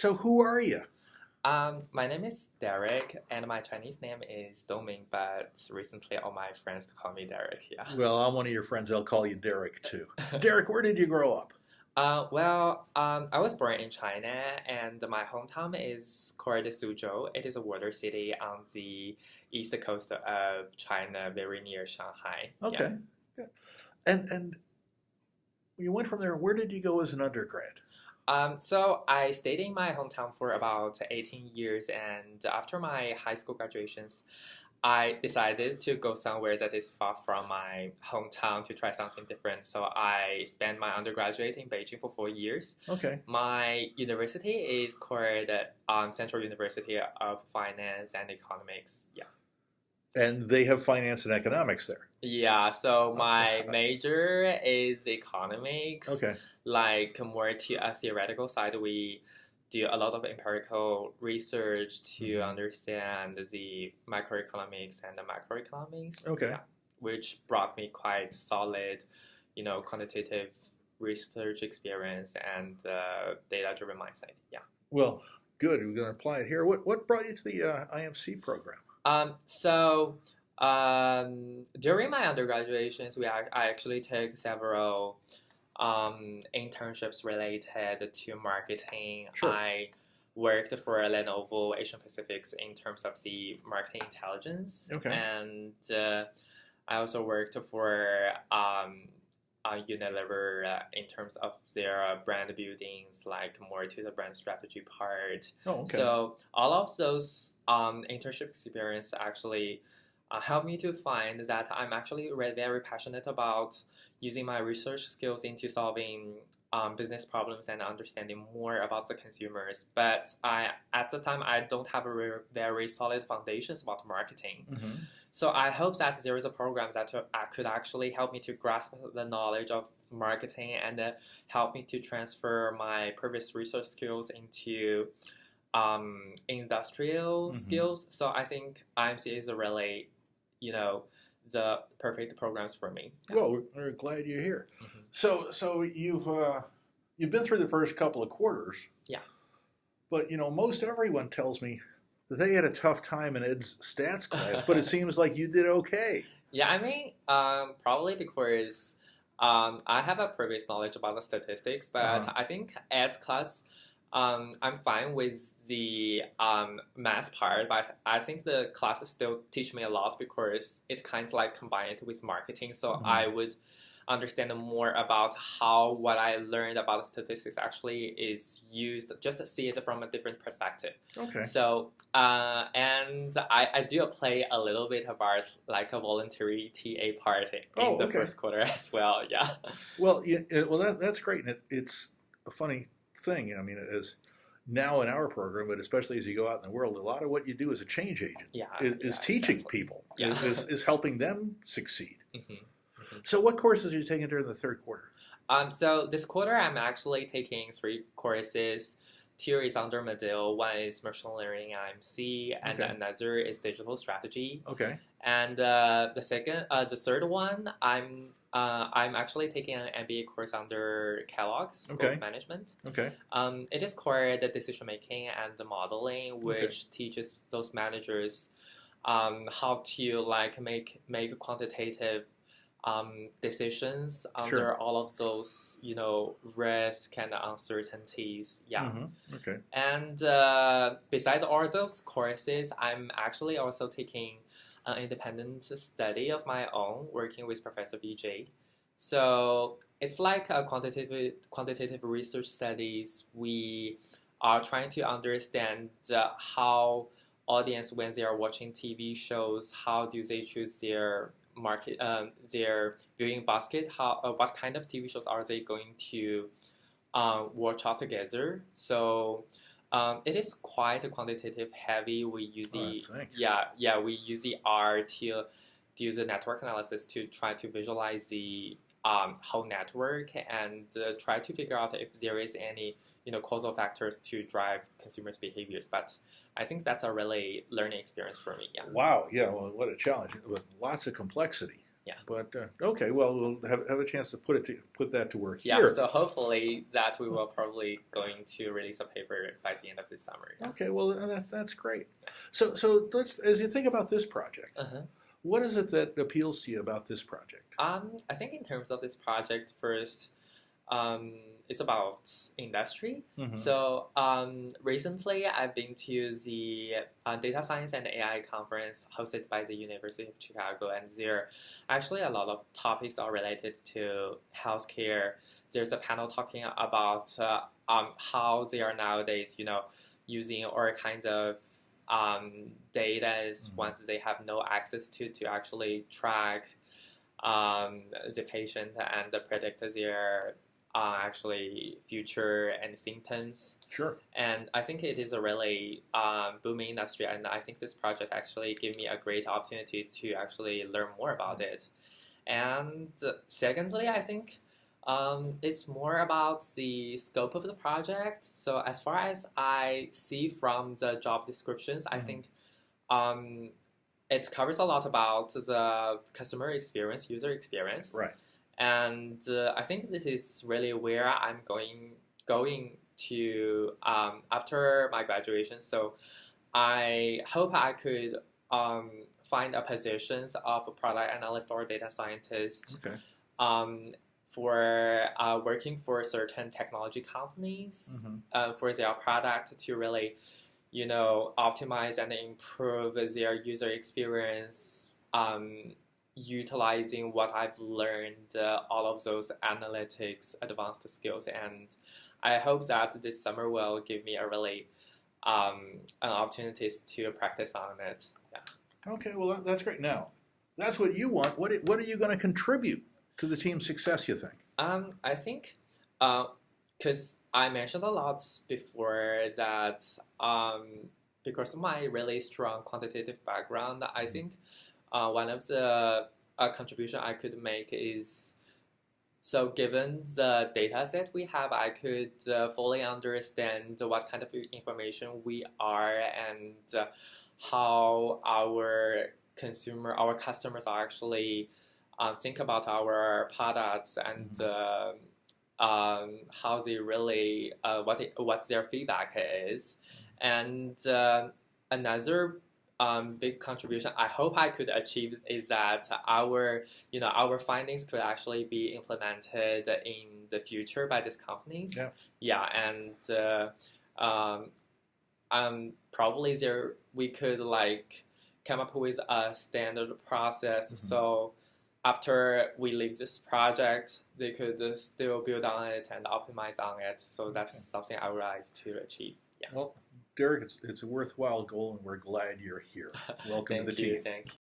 So who are you? My name is Derek, and my Chinese name is Dongming, but recently all my friends call me Derek. Yeah. Well, I'm one of your friends. I'll call you Derek too. Derek, where did you grow up? I was born in China, and my hometown is called Suzhou. It is a water city on the east coast of China, very near Shanghai. Yeah. Okay. Good. And you went from there. Where did you go as an undergrad? So I stayed in my hometown for about 18 years, and after my high school graduations, I decided to go somewhere that is far from my hometown to try something different. So I spent my undergraduate in Beijing for 4 years. Okay. My university is called Central University of Finance and Economics. Yeah. And they have finance and economics there. Yeah, so my major is economics. Okay. Like more to a theoretical side, we do a lot of empirical research to understand the microeconomics and the macroeconomics. Okay. Yeah, which brought me quite solid, quantitative research experience and data-driven mindset. Yeah. Well, good. We're going to apply it here. What brought you to the IMC program? During my undergraduations, I actually took several internships related to marketing. Sure. I worked for Lenovo Asian Pacifics in terms of the marketing intelligence. Okay. And I also worked for Unilever in terms of their brand buildings, like more to the brand strategy part. Oh, okay. So all of those internship experience actually helped me to find that I'm actually very passionate about using my research skills into solving business problems and understanding more about the consumers. But at the time, I don't have a very solid foundations about marketing. Mm-hmm. So I hope that there is a program that could actually help me to grasp the knowledge of marketing and help me to transfer my previous research skills into industrial skills. So I think IMC is a really, the perfect programs for me. Yeah. Well, we're glad you're here. Mm-hmm. So you've been through the first couple of quarters. Yeah. But most everyone tells me that they had a tough time in Ed's stats class, but it seems like you did okay. Yeah, I mean, probably because I have a previous knowledge about the statistics, but I think Ed's class, I'm fine with the math part, but I think the classes still teach me a lot because it kind of like combined with marketing, so I would understand more about how what I learned about statistics actually is used, just to see it from a different perspective. Okay. So, and I do play a little bit about like a voluntary TA part in the first quarter as well. Yeah. Well, that's great. And it's a funny thing. I mean, it is now in our program, but especially as you go out in the world, a lot of what you do as a change agent is teaching people, is helping them succeed. Mm-hmm. So what courses are you taking during the third quarter? So this quarter, I'm actually taking 3 courses. 2 is under Medill, 1 is machine learning IMC, and another is digital strategy. Okay. And the third one, I'm actually taking an MBA course under Kellogg's School of Management. Okay. It is called decision making and modeling, which teaches those managers how to like make quantitative decisions under all of those, risk and uncertainties. Yeah. Mm-hmm. Okay. And besides all those courses, I'm actually also taking an independent study of my own, working with Professor BJ. So it's like a quantitative research studies. We are trying to understand how audience, when they are watching TV shows, how do they choose their their viewing basket, what kind of TV shows are they going to watch all together. So it is quite quantitative heavy. We use we use the R to do the network analysis to try to visualize the whole network and try to figure out if there is any causal factors to drive consumers' behaviors. But I think that's a really learning experience for me. Yeah. Wow. Yeah. Well, what a challenge with lots of complexity. Yeah. But okay, well, we'll have a chance to put that to work here. Yeah. So hopefully that we will probably going to release a paper by the end of this summer. Yeah. Okay. Well, that's great. Yeah. So let's, as you think about this project, what is it that appeals to you about this project? I think in terms of this project, first, it's about industry. So recently I've been to the Data Science and AI conference hosted by the University of Chicago, and there actually a lot of topics are related to healthcare. There's a panel talking about how they are nowadays, using all kinds of data once they have no access to actually track the patient and predict their actually future and symptoms. Sure. And I think it is a really booming industry, and I think this project actually gave me a great opportunity to actually learn more about it. And secondly, I think it's more about the scope of the project. So as far as I see from the job descriptions, I think it covers a lot about the customer experience, user experience. Right. And I think this is really where I'm going to after my graduation. So I hope I could find a positions of a product analyst or data scientist for working for certain technology companies for their product to really, optimize and improve their user experience, utilizing what I've learned, all of those analytics advanced skills. And I hope that this summer will give me a really an opportunities to practice on it. Yeah. Okay, well, that's great. Now, that's what you want. What are you going to contribute to the team's success, you think? I think, because I mentioned a lot before that because of my really strong quantitative background, I think one of the contribution I could make is, so given the data set we have, I could fully understand what kind of information we are and how our customers are actually think about our products and how they really, what their feedback is. And another big contribution I hope I could achieve is that our findings could actually be implemented in the future by these companies. And probably we could come up with a standard process. So after we leave this project, they could still build on it and optimize on it. So that's something I would like to achieve. Yeah. Well, Derek, it's a worthwhile goal, and we're glad you're here. Welcome to the team. Thank you.